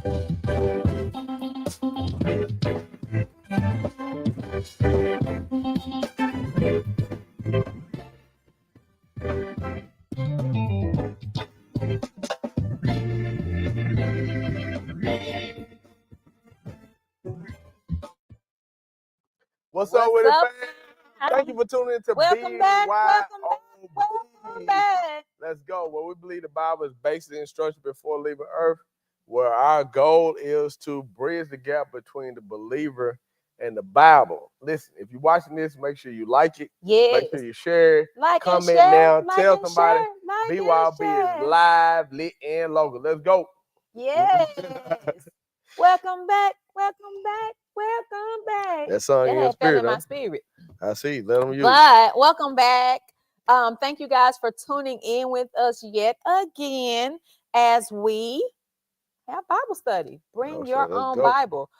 What's up with it, fam? Thank you for tuning in to Welcome back. B.Y.O.B. Let's go. Well, we believe the Bible is basically instruction before leaving Earth, where our goal is to bridge the gap between the believer and the Bible. Listen, if you're watching this, make sure you like it. Yes. Make sure you share it. Like comment and share, now. like Tell and somebody share, like B.Y.O.B is live, lit, and local. Let's go. Yes. Welcome back. Welcome back. Welcome back. That song in your spirit, in my spirit. I see. Let them use. But welcome back. Thank you guys for tuning in with us yet again as we have Bible study. Bring your own Bible.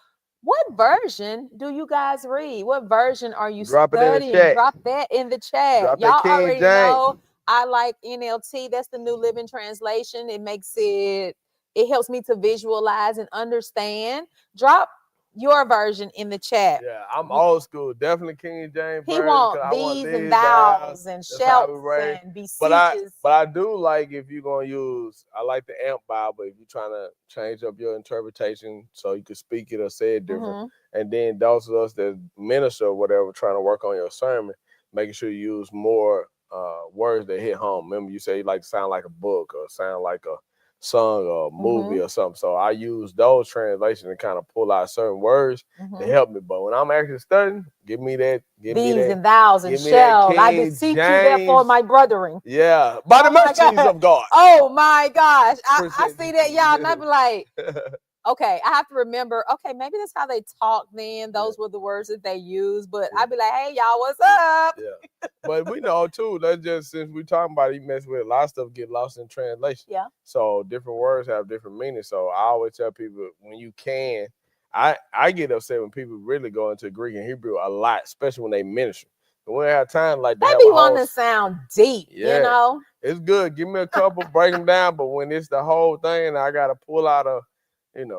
What version do you guys read? What version are you studying? Drop that in the chat. Y'all already know I like NLT. That's the New Living Translation. It makes it helps me to visualize and understand. Drop your version in the chat. Yeah, I'm old school. Definitely King James. He want these and thous and shelps and beseeches. But I do like if you're gonna use. I like the AMP Bible if you're trying to change up your interpretation so you can speak it or say it different. And then those of us that minister or whatever, trying to work on your sermon, making sure you use more words that hit home. Remember, you say you like to sound like a book or sound like a song or a movie or something. So I use those translations to kind of pull out certain words to help me. But when I'm actually studying, give me that. These and thous and shall. I beseech you therefore, my brethren. Yeah. By the mercies of God. Oh my gosh. I see that, y'all. And I be like, okay, I have to remember, okay, maybe that's how they talk then. Those were the words that they use. But I'd be like, hey, y'all, what's up? Yeah. But we know, too, that's just since we're talking about it, you mess with a lot of stuff get lost in translation. Yeah. So different words have different meanings. So I always tell people, when you can, I get upset when people really go into Greek and Hebrew a lot, especially when they minister. But we don't have time like that. They be wanting to sound deep, you know? It's good. Give me a couple, break them down. But when it's the whole thing, I got to pull out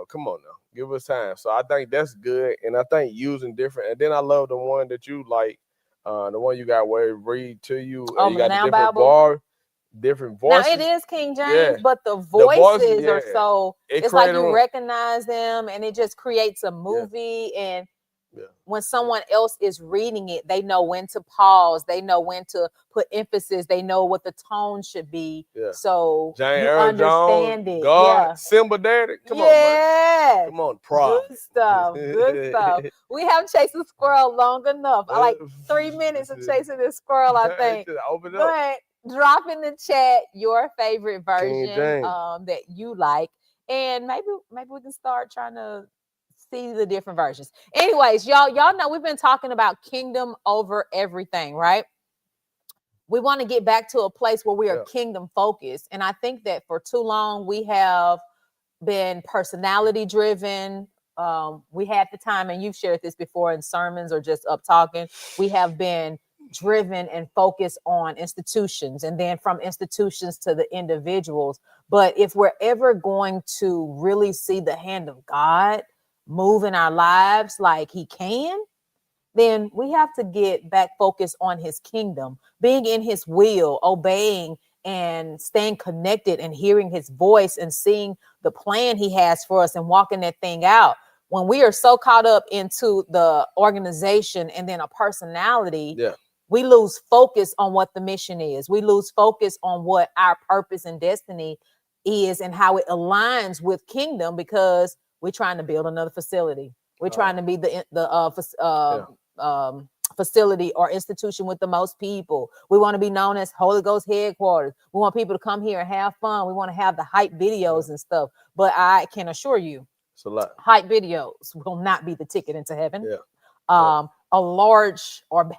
come on now, give us time. So I think that's good. And I think using different, and then I love the one that you like, the one you got where it read to you, and you got the different bar, different voices. Now it is King James, but the voices are so, it's like you recognize them and it just creates a movie. And when someone else is reading it, they know when to pause, they know when to put emphasis, they know what the tone should be. So you understand it. God, Simba Daddy. Come on, man. Come on, pride. Good stuff. Good stuff. We have chased a squirrel long enough. I like 3 minutes of chasing this squirrel, I think. But drop in the chat your favorite version that you like. And maybe we can start trying to see the different versions. Anyways, y'all know we've been talking about kingdom over everything, right? We want to get back to a place where we are kingdom focused. And I think that for too long we have been personality driven. We had the time, and you've shared this before in sermons or just up talking, we have been driven and focused on institutions, and then from institutions to the individuals. But if we're ever going to really see the hand of God move in our lives like he can, then we have to get back focused on his kingdom, being in his will, obeying and staying connected and hearing his voice and seeing the plan he has for us and walking that thing out. When we are so caught up into the organization and then a personality, we lose focus on what the mission is. We lose focus on what our purpose and destiny is and how it aligns with kingdom, because we're trying to build another facility. We're trying to be the facility or institution with the most people. We want to be known as Holy Ghost headquarters. We want people to come here and have fun. We want to have the hype videos and stuff. But I can assure you, hype videos will not be the ticket into heaven. A large or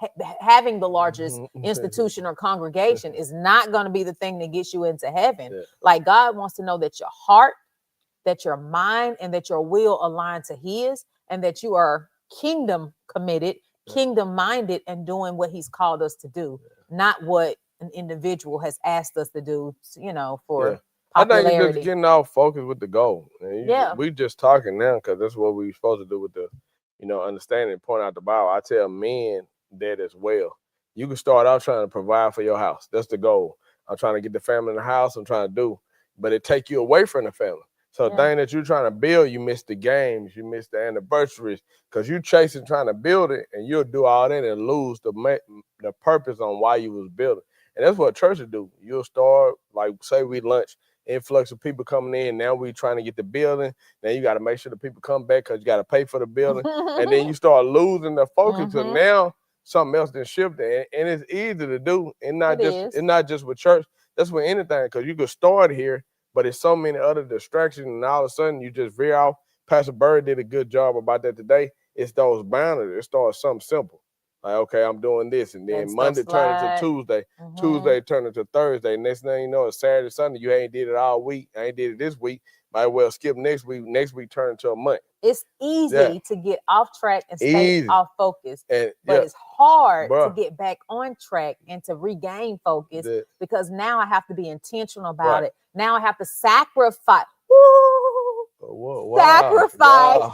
having the largest institution or congregation is not going to be the thing that gets you into heaven. Like, God wants to know that your heart, that your mind, and that your will align to his, and that you are kingdom committed, kingdom minded, and doing what he's called us to do, not what an individual has asked us to do, for popularity. I think you're just getting off focus with the goal. And we just talking now because that's what we supposed to do with the, understanding, point out the Bible. I tell men that as well. You can start out trying to provide for your house. That's the goal. I'm trying to get the family in the house. I'm trying to do, but it take you away from the family. So the thing that you're trying to build, you miss the games, you miss the anniversaries, because you chasing trying to build it, and you'll do all that and lose the purpose on why you was building. And that's what churches do. You'll start, like, say we lunch, influx of people coming in. Now we trying to get the building. Now you got to make sure the people come back because you got to pay for the building. And then you start losing the focus to now something else then shifted. And it's easy to do. And it's not just with church. That's with anything, because you could start here, but it's so many other distractions, and all of a sudden you just veer off. Pastor Bird did a good job about that today. It's those boundaries. It starts something simple. Like, okay, I'm doing this, and then Monday turns into Tuesday, Tuesday turns into Thursday. Next thing you know, it's Saturday, Sunday. You ain't did it all week. I ain't did it this week. Might well skip next week. Next week turn into a month. It's easy to get off track and stay off focus, but it's hard to get back on track and to regain focus because now I have to be intentional about it. Now I have to sacrifice. Woo! Sacrifice.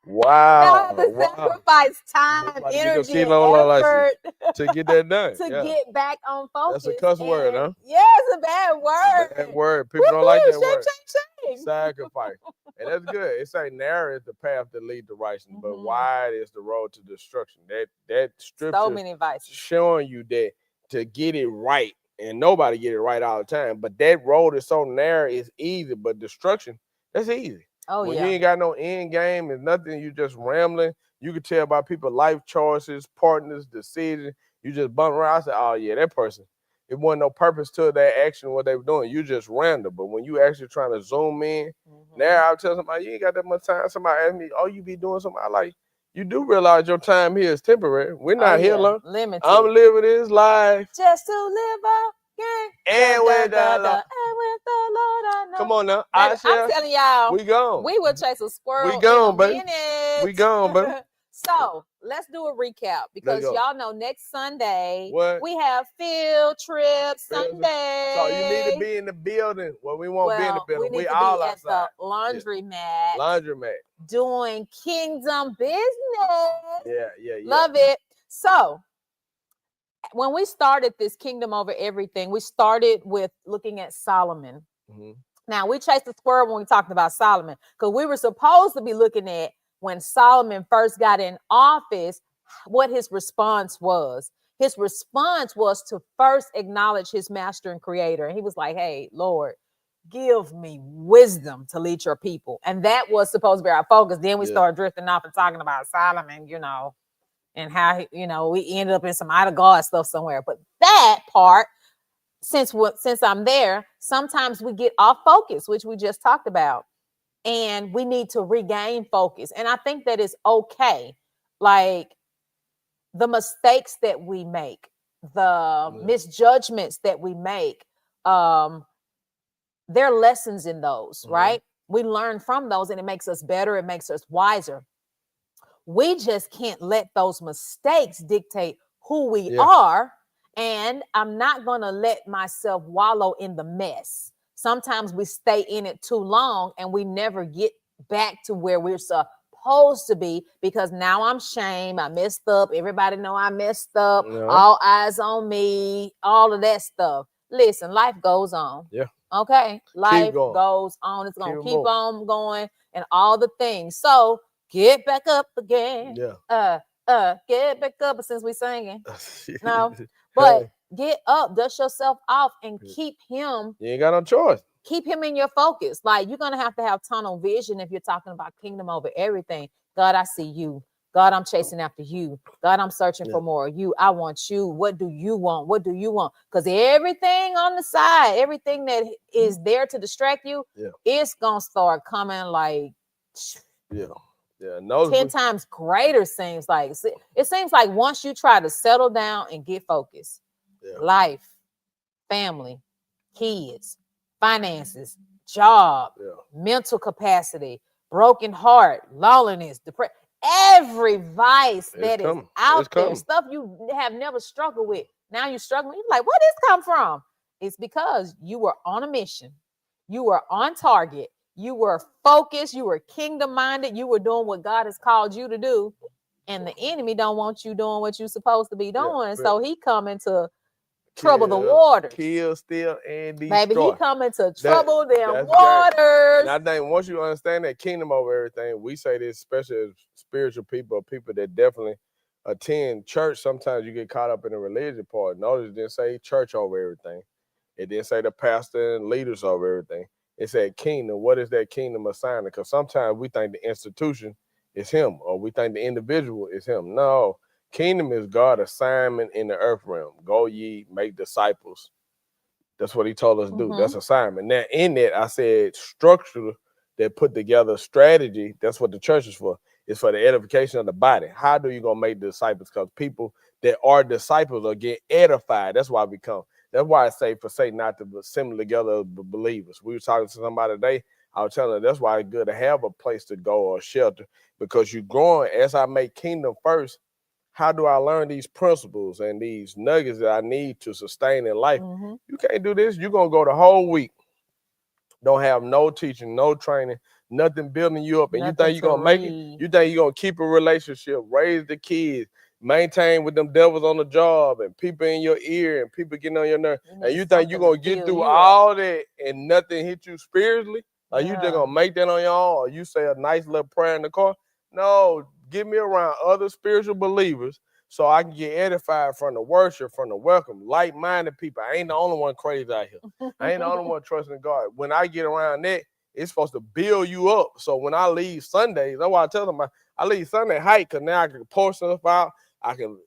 Wow. Now I have to sacrifice time, energy, and effort to get that done. Get back on focus. That's a cuss word, huh? Yeah, it's a bad word. Bad word. People don't like that word. Sacrifice. And that's good. It say narrow is the path that leads to righteousness, but wide is the road to destruction. That scripture so many vices showing you that to get it right, and nobody get it right all the time, but that road is so narrow, it's easy, but destruction, that's easy. When you ain't got no end game, it's nothing, you just rambling. You can tell by people's life choices, partners, decisions. You just bump around. I say, oh yeah, that person. It wasn't no purpose to that action, what they were doing. You just random. But when you actually trying to zoom in, now I'll tell somebody, you ain't got that much time. Somebody ask me, oh, you be doing something. I like, you do realize your time here is temporary. We're not here long. Limited. I'm living this life. Just to live again. And with the Lord. I know. Come on now. I'm telling y'all, we gone. We will chase a squirrel. We gone, baby. We gone, baby. So let's do a recap because y'all know next Sunday we have field trip Sunday. So you need to be in the building. Well, we won't be in the building. We need to all be outside. At the laundromat. Laundromat. Doing kingdom business. Yeah. Love it. So when we started this kingdom over everything, we started with looking at Solomon. Now we chased the squirrel when we talked about Solomon because we were supposed to be looking at when Solomon first got in office, what his response was. His response was to first acknowledge his master and creator. And he was like, hey, Lord, give me wisdom to lead your people. And that was supposed to be our focus. Then we started drifting off and talking about Solomon, and how, we ended up in some out of God stuff somewhere. But that part, since I'm there, sometimes we get off focus, which we just talked about. And we need to regain focus. And I think that is okay. Like the mistakes that we make, the misjudgments that we make, there are lessons in those, right? We learn from those and it makes us better. It makes us wiser. We just can't let those mistakes dictate who we are. And I'm not going to let myself wallow in the mess. Sometimes we stay in it too long and we never get back to where we're supposed to be because now I'm shamed. I messed up. Everybody know I messed up. All eyes on me. All of that stuff. Listen, life goes on. Yeah. Okay. Life goes on. It's going to keep on going and all the things. So get back up again. Yeah. Get back up since we singing. No. But get up, dust yourself off, and keep him. You ain't got no choice. Keep him in your focus. Like you're gonna have to have tunnel vision if you're talking about kingdom over everything. God, I see you. God, I'm chasing after you. God, I'm searching for more of you. I want you. What do you want? What do you want? Because everything on the side, everything that is there to distract you, it's gonna start coming like 10 times greater. Seems like it seems like once you try to settle down and get focused, life, family, kids, finances, job, mental capacity, broken heart, loneliness, depression, every vice that is out there, stuff you have never struggled with. Now you're struggling. You're like, where did this come from? It's because you were on a mission. You were on target. You were focused. You were kingdom minded. You were doing what God has called you to do. And the enemy don't want you doing what you're supposed to be doing. Yeah, so he coming to trouble the waters. Kill, steal, and destroy. Baby, he coming to trouble them waters. And I think once you understand that kingdom over everything, we say this, especially as spiritual people that definitely attend church. Sometimes you get caught up in the religion part. Notice it didn't say church over everything. It didn't say the pastor and leaders over everything. It said kingdom. What is that kingdom assignment? Because sometimes we think the institution is him, or we think the individual is him. No, kingdom is God's assignment in the earth realm. Go ye, make disciples. That's what he told us to do. That's assignment. Now, in that, I said structure that put together strategy. That's what the church is for. It's for the edification of the body. How do you going to make disciples? Because people that are disciples are get edified. That's why we come. That's why I say forsake not to assemble together believers. We were talking to somebody today. I was telling her that's why it's good to have a place to go or a shelter, because you're growing. As I make kingdom first, how do I learn these principles and these nuggets that I need to sustain in life? You can't do this. You're going to go the whole week. Don't have no teaching, no training, nothing building you up. And you think you're going to make it? You think you're going to keep a relationship, raise the kids, maintain with them devils on the job and people in your ear and people getting on your nerve. And you think you're going to get through all that and nothing hit you spiritually? Are you just going to make that on your own? Or you say a nice little prayer in the car? No, get me around other spiritual believers so I can get edified from the worship, from the welcome, like-minded people. I ain't the only one crazy out here. I ain't the only one trusting God. When I get around that, it's supposed to build you up. So when I leave Sundays, that's why I tell them I leave Sunday hype, because now I can pour stuff out. I can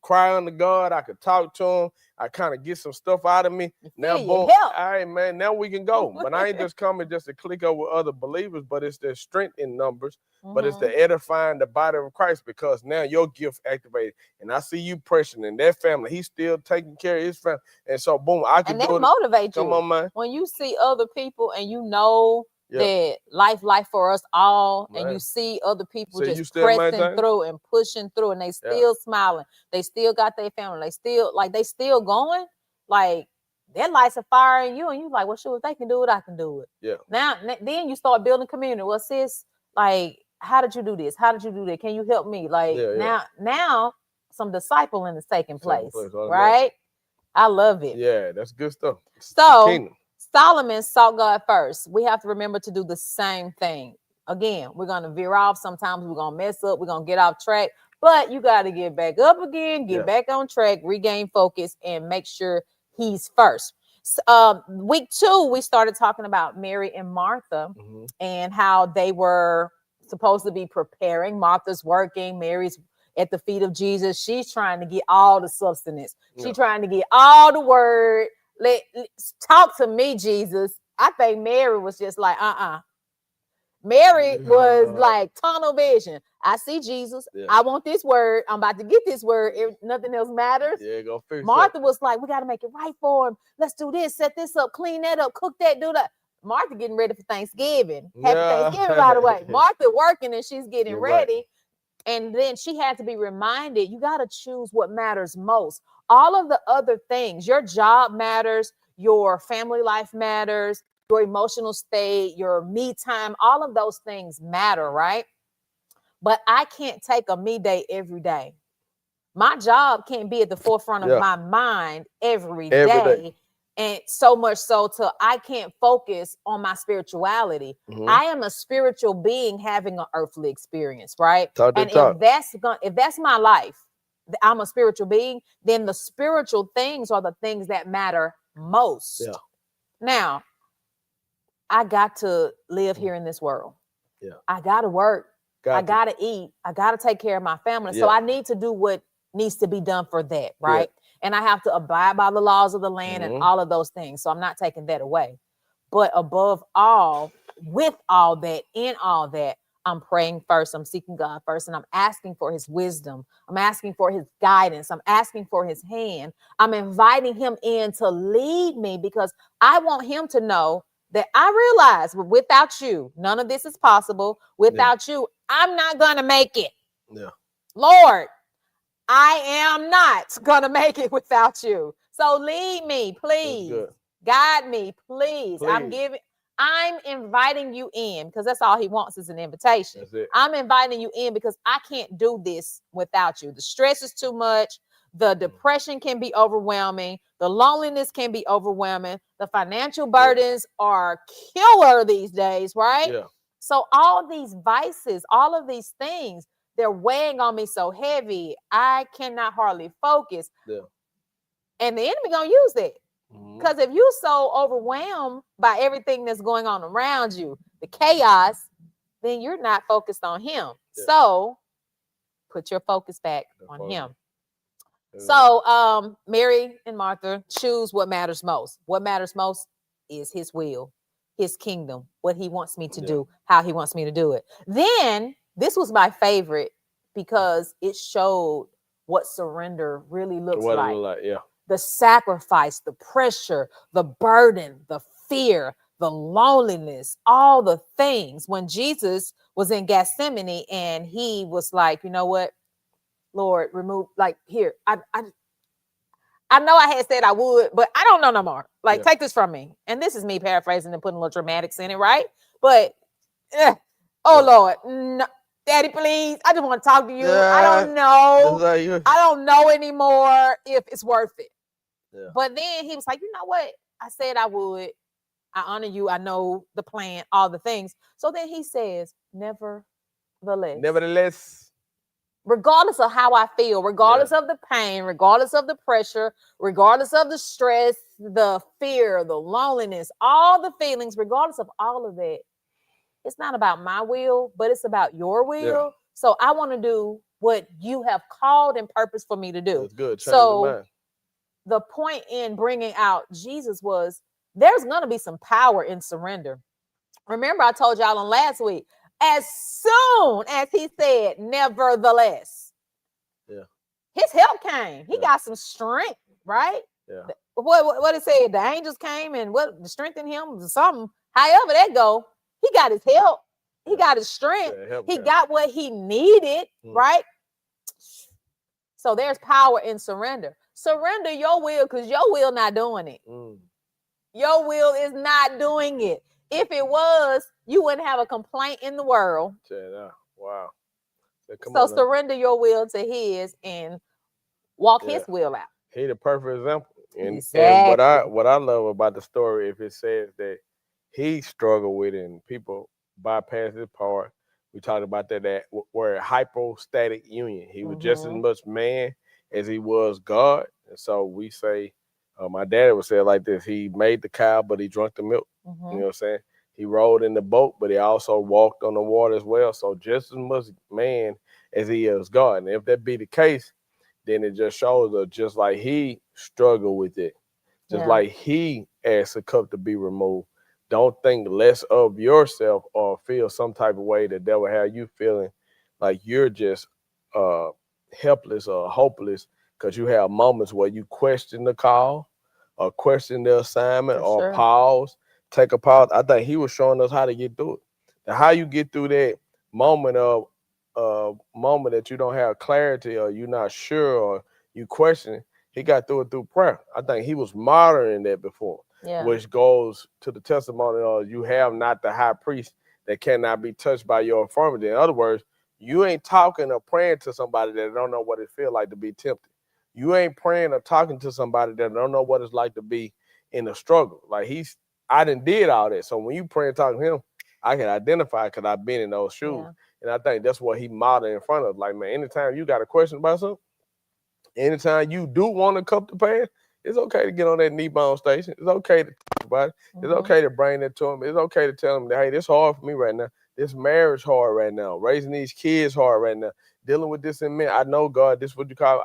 cry unto God. I can talk to him. I kind of get some stuff out of me. Now, boom, all right, man, now we can go. But I ain't just coming just to click up with other believers, but it's the strength in numbers, but it's the edifying the body of Christ, because now your gift activated. And I see you pressing in that family. He's still taking care of his family. And so, boom, I can do it. And that motivates you. Come on, man. When you see other people and you know that life for us all, and you see other people just pressing through and pushing through, and they still smiling, they still got their family, they still going, like their lights are fire in you, and you like, well, sure, if they can do it, I can do it. Yeah. Now then you start building community. Well, sis, like, how did you do this? How did you do that? Can you help me? Like now some discipling is taking place, right? I love it. Yeah, that's good stuff. So Solomon sought God first. We have to remember to do the same thing. Again, we're going to veer off. Sometimes we're going to mess up. We're going to get off track. But you got to get back up again, get back on track, regain focus, and make sure he's first. Week 2, we started talking about Mary and Martha and how they were supposed to be preparing. Martha's working. Mary's at the feet of Jesus. She's trying to get all the substance. She's trying to get all the word. Talk to me, Jesus. I think Mary was just like, Mary was like tunnel vision. I see Jesus. I want this word. I'm about to get this word. If nothing else matters. Yeah, go fix it. Martha was like, we got to make it right for him. Let's do this, set this up, clean that up, cook that, do that. Martha getting ready for Thanksgiving. Happy Thanksgiving, by the way. Martha working and she's getting ready. Right. And then she had to be reminded, you got to choose what matters most. All of the other things, your job matters, your family life matters, your emotional state, your me time, all of those things matter, right? But I can't take a me day every day. My job can't be at the forefront of my mind every day. And so much so till I can't focus on my spirituality. I am a spiritual being having an earthly experience, right? If that's my life, I'm a spiritual being, then the spiritual things are the things that matter most. Yeah. Now, I got to live here in this world. Yeah. I got to work. I got to eat. I got to take care of my family. Yeah. So I need to do what needs to be done for that, right? Yeah. And I have to abide by the laws of the land and all of those things. So I'm not taking that away. But above all, with all that, in all that, I'm praying first. I'm seeking God first, and I'm asking for his wisdom. I'm asking for his guidance. I'm asking for his hand. I'm inviting him in to lead me, because I want him to know that I realize without you, none of this is possible. Without you, I'm not going to make it. Yeah. Lord, I am not going to make it without you. So lead me, please. Guide me, please. I'm inviting you in because that's all he wants is an invitation. I'm inviting you in because I can't do this without you. The stress is too much. The depression can be overwhelming. The loneliness can be overwhelming. The financial burdens are killer these days, right? Yeah. So all these vices, all of these things, they're weighing on me so heavy. I cannot hardly focus. Yeah. And the enemy gonna use that. Because if you're so overwhelmed by everything that's going on around you, the chaos, then you're not focused on him. Yeah. So put your focus back on him. So Mary and Martha choose what matters most. What matters most is his will, his kingdom, what he wants me to do, how he wants me to do it. Then this was my favorite because it showed what surrender really looks like. The sacrifice, the pressure, the burden, the fear, the loneliness, all the things. When Jesus was in Gethsemane and he was like, you know what, Lord, remove, like, here, I know I had said I would, but I don't know no more. Like, take this from me. And this is me paraphrasing and putting a little dramatics in it, right? But, Lord, no, Daddy, please, I just want to talk to you. I don't know. I don't know anymore if it's worth it. Yeah. But then he was like, you know what? I said I would. I honor you. I know the plan, all the things. So then he says, nevertheless. Regardless of how I feel, regardless of the pain, regardless of the pressure, regardless of the stress, the fear, the loneliness, all the feelings, regardless of all of that, it's not about my will, but it's about your will. Yeah. So I want to do what you have called and purposed for me to do. That's good. So the point in bringing out Jesus was there's going to be some power in surrender. Remember, I told y'all on last week, as soon as he said, nevertheless, his help came. He got some strength, right? Yeah. What it said, the angels came and what strengthened him, something, however that go, he got his help. He got his strength. He got what he needed, right? So there's power in surrender. Surrender your will because your will not doing it. Your will is not doing it. If it was, you wouldn't have a complaint in the world. Wow. So surrender your will to his and walk his will out. He the perfect example. And what I love about the story, if it says that he struggled with it and people bypass his part. We talked about that where hypostatic union. He was just as much man as he was God. And so we say, my daddy would say it like this: he made the cow, but he drank the milk. You know what I'm saying? He rode in the boat, but he also walked on the water as well. So just as much man as he is God. And if that be the case, then it just shows us just like he struggled with it, just like he asked a cup to be removed. Don't think less of yourself or feel some type of way that will have you feeling like you're just helpless or hopeless because you have moments where you question the call or question the assignment or pause, take a pause. I think he was showing us how to get through it. And how you get through that moment of moment that you don't have clarity or you're not sure or you question, he got through it through prayer. I think he was modeling that before. Which goes to the testimony of you have not the high priest that cannot be touched by your infirmity. In other words, you ain't talking or praying to somebody that don't know what it feels like to be tempted. You ain't praying or talking to somebody that don't know what it's like to be in a struggle. Like I done did all that. So when you pray and talk to him, I can identify because I've been in those shoes. Yeah. And I think that's what he modeled in front of us. Like, man, anytime you got a question about something, anytime you do want a cup to pass, it's okay to get on that knee bone station. It's okay to talk about it. It's okay to bring that to him. It's okay to tell him that, hey, this hard for me right now. This marriage hard right now. Raising these kids hard right now. Dealing with this in me. I know, God, this is what you call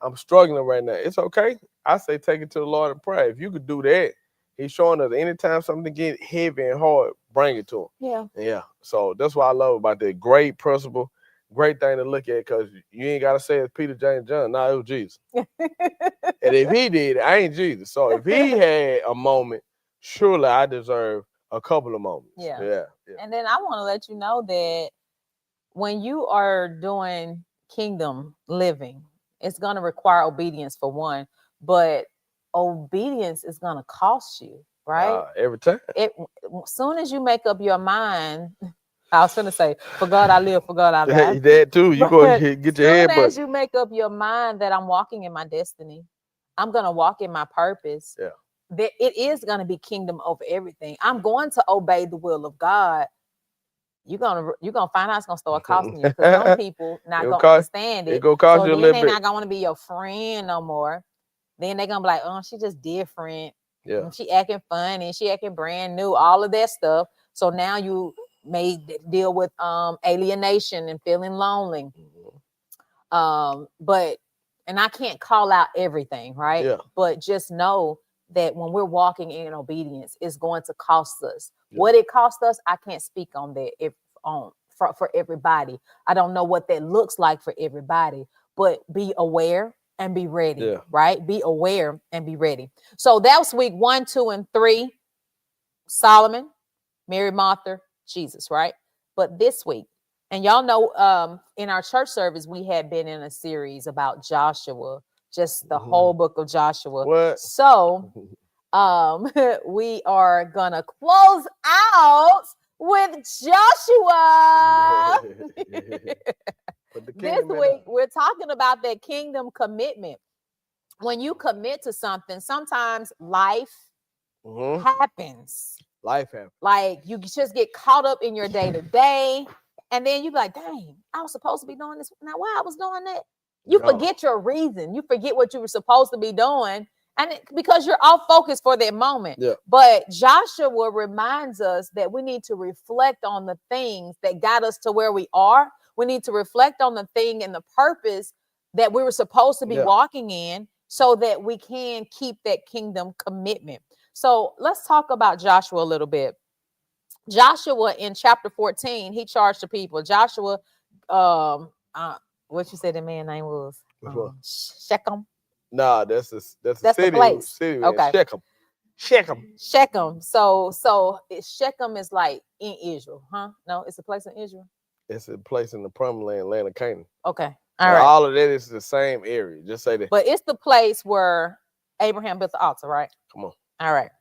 I'm struggling right now. It's okay. I say take it to the Lord and pray. If you could do that, he's showing us anytime something get heavy and hard, bring it to him. Yeah. Yeah. So that's what I love about that. Great principle. Great thing to look at because you ain't got to say it's Peter, James, John. No, it was Jesus. And if he did, I ain't Jesus. So if he had a moment, surely I deserve a couple of moments. Yeah. And then I want to let you know that when you are doing kingdom living, it's going to require obedience for one, but obedience is going to cost you, right? Every time. As soon as you make up your mind, I was going to say, for God I live, for God I die. That too. You go get your head. As soon as you make up your mind that I'm walking in my destiny, I'm going to walk in my purpose. Yeah. That it is going to be kingdom over everything. I'm going to obey the will of God. You're gonna find out it's gonna start costing you, because some people not gonna understand it. It's gonna cost you a little bit. They're not gonna want to be your friend no more. Then they're gonna be like, oh, she just different. Yeah. She acting funny, she acting brand new, all of that stuff. So now you may deal with alienation and feeling lonely. But I can't call out everything, right? Yeah. But just know that when we're walking in obedience, it's going to cost us. Yeah. What it costs us, I can't speak on that for everybody. I don't know what that looks like for everybody, but be aware and be ready, yeah. Right? Be aware and be ready. So that was week 1, 2, and 3. Solomon, Mary, Martha, Jesus, right? But this week, and y'all know in our church service, we had been in a series about Joshua, just the whole book of Joshua. What? So we are gonna close out with Joshua. This week, we're talking about that kingdom commitment. When you commit to something, sometimes life happens. Life happens. Like you just get caught up in your day-to-day, and then you be like, dang, I was supposed to be doing this. Now, why I was doing that? You forget your reason. You forget what you were supposed to be doing, and because you're off focus for that moment. Yeah. But Joshua reminds us that we need to reflect on the things that got us to where we are. We need to reflect on the thing and the purpose that we were supposed to be walking in, so that we can keep that kingdom commitment. So let's talk about Joshua a little bit. Joshua in chapter 14, he charged the people. Joshua, what you said the man's name was? Shechem. Nah, that's a city. The place. City, okay. Shechem. So Shechem is like in Israel, huh? No, it's a place in Israel. It's a place in the promised land of Canaan. Okay. All right. All of that is the same area. Just say that. But it's the place where Abraham built the altar, right? Come on. All right.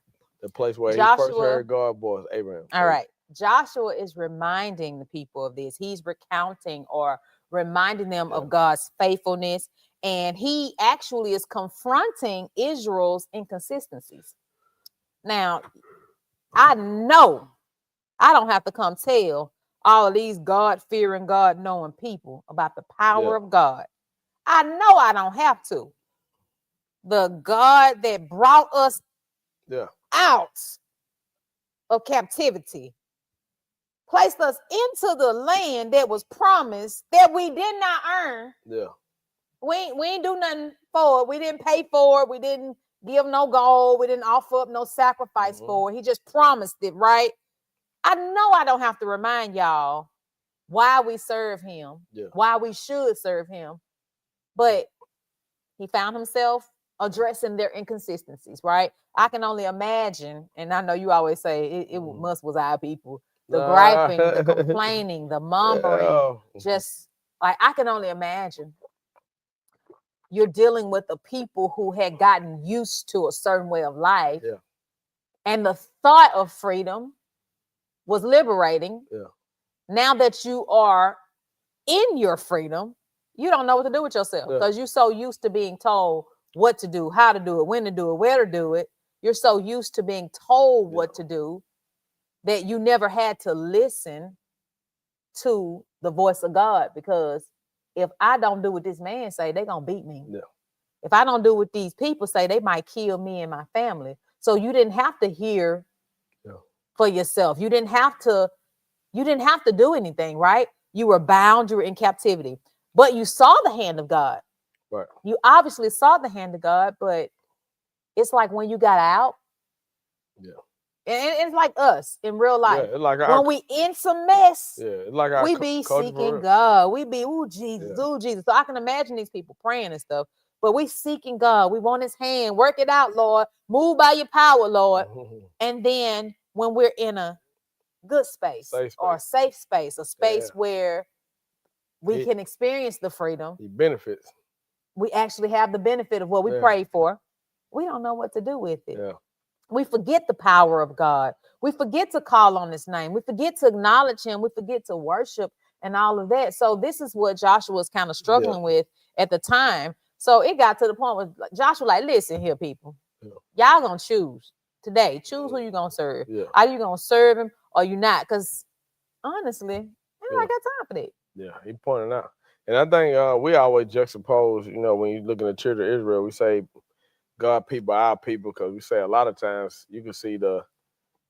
The place where Joshua, he first heard God voice, Abraham. All right. Joshua is reminding the people of this. He's recounting or reminding them of God's faithfulness. And he actually is confronting Israel's inconsistencies. Now, I know I don't have to come tell all of these God-fearing, God-knowing people about the power of God. I know I don't have to. The God that brought us out of captivity placed us into the land that was promised, that we did not earn. Yeah. We ain't do nothing for it. We didn't pay for it. We didn't give no gold. We didn't offer up no sacrifice for it. He just promised it, right? I know I don't have to remind y'all why we serve him, why we should serve him. But he found himself addressing their inconsistencies, right? I can only imagine, and I know you always say it was our people. The griping, the complaining, the murmuring, just like I can only imagine. You're dealing with the people who had gotten used to a certain way of life. Yeah. And the thought of freedom was liberating. Yeah. Now that you are in your freedom, you don't know what to do with yourself because you're so used to being told what to do, how to do it, when to do it, where to do it. You're so used to being told what to do that you never had to listen to the voice of God, because if I don't do what this man say, they're going to beat me. Yeah. If I don't do what these people say, they might kill me and my family. So you didn't have to hear for yourself. You didn't have to do anything, right? You were bound, you were in captivity, but you saw the hand of God. Right. You obviously saw the hand of God, but it's like when you got out. Yeah. And it's like us in real life. Yeah, like when we in some mess, like our we be seeking God. We be, Jesus, Jesus. So I can imagine these people praying and stuff, but we seeking God. We want his hand. Work it out, Lord. Move by your power, Lord. And then when we're in a good space, or a safe space, a space where we can experience the freedom. The benefits. We actually have the benefit of what we prayed for. we don't know what to do with it. Yeah. We forget the power of God. We forget to call on his name. We forget to acknowledge him. We forget to worship and all of that. So this is what Joshua was kind of struggling with at the time. So it got to the point where Joshua like, listen here, people. Y'all gonna choose today. Choose who you gonna serve. Are you gonna serve him or you not? Because honestly, I got time for that. Yeah, he pointed out. And I think we always juxtapose, when you look at the children of Israel, we say God people, our people, because we say a lot of times you can see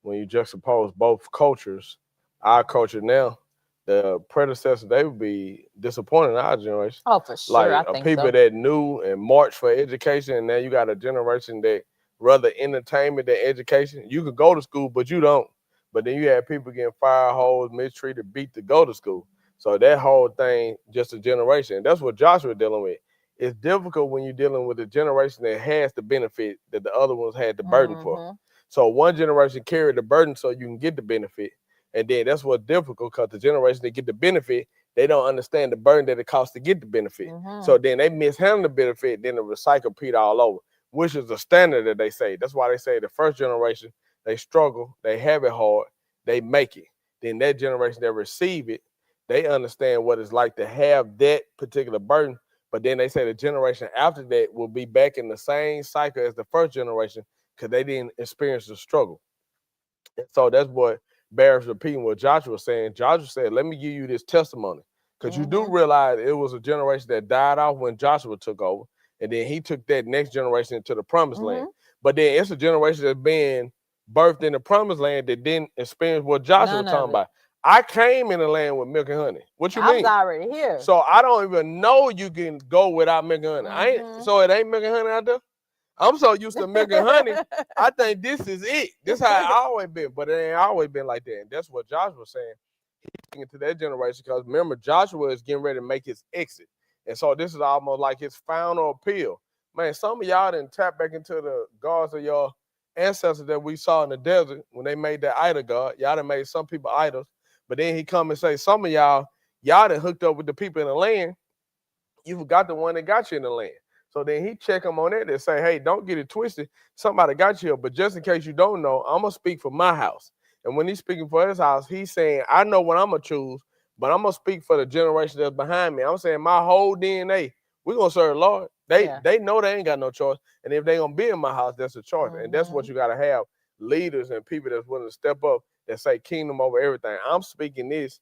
when you juxtapose both cultures, our culture now, the predecessors, they would be disappointed in our generation. Oh, for sure. Like I think people that knew and marched for education, and now you got a generation that rather entertainment than education. You could go to school, but you don't. But then you have people getting fire hosed, mistreated, beat to go to school. So that whole thing, just a generation. That's what Joshua dealing with. It's difficult when you're dealing with a generation that has the benefit that the other ones had the burden for. So one generation carried the burden so you can get the benefit. And then that's what's difficult because the generation that get the benefit, they don't understand the burden that it costs to get the benefit. So then they mishandle the benefit, then the recycle Pete all over, which is the standard that they say. That's why they say the first generation, they struggle, they have it hard, they make it. Then that generation that receive it, they understand what it's like to have that particular burden. But then they say the generation after that will be back in the same cycle as the first generation because they didn't experience the struggle. And so that's what bears repeating what Joshua was saying. Joshua said, let me give you this testimony. Because you do realize it was a generation that died off when Joshua took over. And then he took that next generation into the promised land. But then it's a generation that's been birthed in the promised land that didn't experience what Joshua was talking about. I came in the land with milk and honey. What you mean? I was already here. So I don't even know you can go without milk and honey. So it ain't milk and honey out there? I'm so used to milk and honey. I think this is it. This is how it always been. But it ain't always been like that. And that's what Joshua was saying. He's speaking to that generation because remember, Joshua is getting ready to make his exit. And so this is almost like his final appeal. Man, some of y'all didn't tap back into the gods of your ancestors that we saw in the desert when they made that idol god. Y'all done made some people idols. But then he come and say, some of y'all done hooked up with the people in the land. You forgot the one that got you in the land. So then he check them on it and say, hey, don't get it twisted. Somebody got you here. But just in case you don't know, I'm going to speak for my house. And when he's speaking for his house, he's saying, I know what I'm going to choose, but I'm going to speak for the generation that's behind me. I'm saying my whole DNA, we're going to serve the Lord. They know they ain't got no choice. And if they're going to be in my house, that's a choice. And that's what you got to have, leaders and people that's willing to step up and say kingdom over everything. I'm speaking this.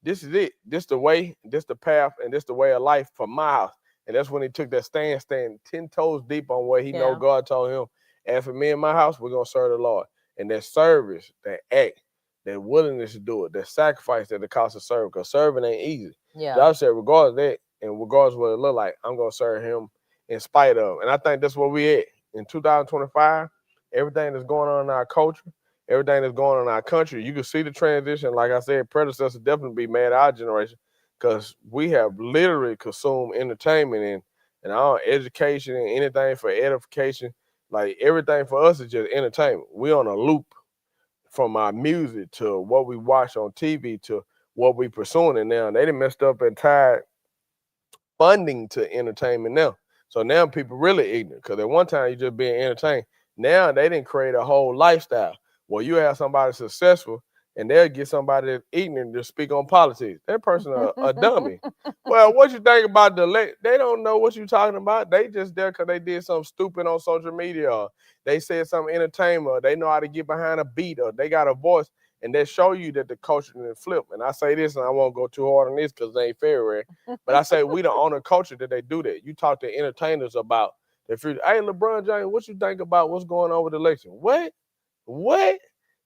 This is it. This the way, this the path, and this the way of life for my house. And that's when he took that stand 10 toes deep on what he know God told him. And for me and my house, we're going to serve the Lord. And that service, that act, that willingness to do it, that sacrifice that it costs to serve, because serving ain't easy. God said, regardless of that, and regardless of what it look like, I'm going to serve him in spite of. And I think that's where we at. In 2025, everything that's going on in our culture, everything that's going on in our country, you can see the transition. Like I said, predecessors definitely be mad at our generation because we have literally consumed entertainment and our education and anything for edification. Like everything for us is just entertainment. We on a loop from our music to what we watch on TV to what we pursuing it now. They done messed up and tied funding to entertainment now. So now people really ignorant because at one time you just being entertained. Now they didn't create a whole lifestyle. Well, you have somebody successful and they'll get somebody that's ignorant to speak on politics. That person a dummy. Well, what you think about they don't know what you talking about. They just there because they did something stupid on social media or they said something entertainment or they know how to get behind a beat or they got a voice and they show you that the culture didn't flip. And I say this and I won't go too hard on this because they ain't fair, right? But I say we the owner culture that they do that. You talk to entertainers about the future. Hey, LeBron James, what you think about what's going on with the election? What?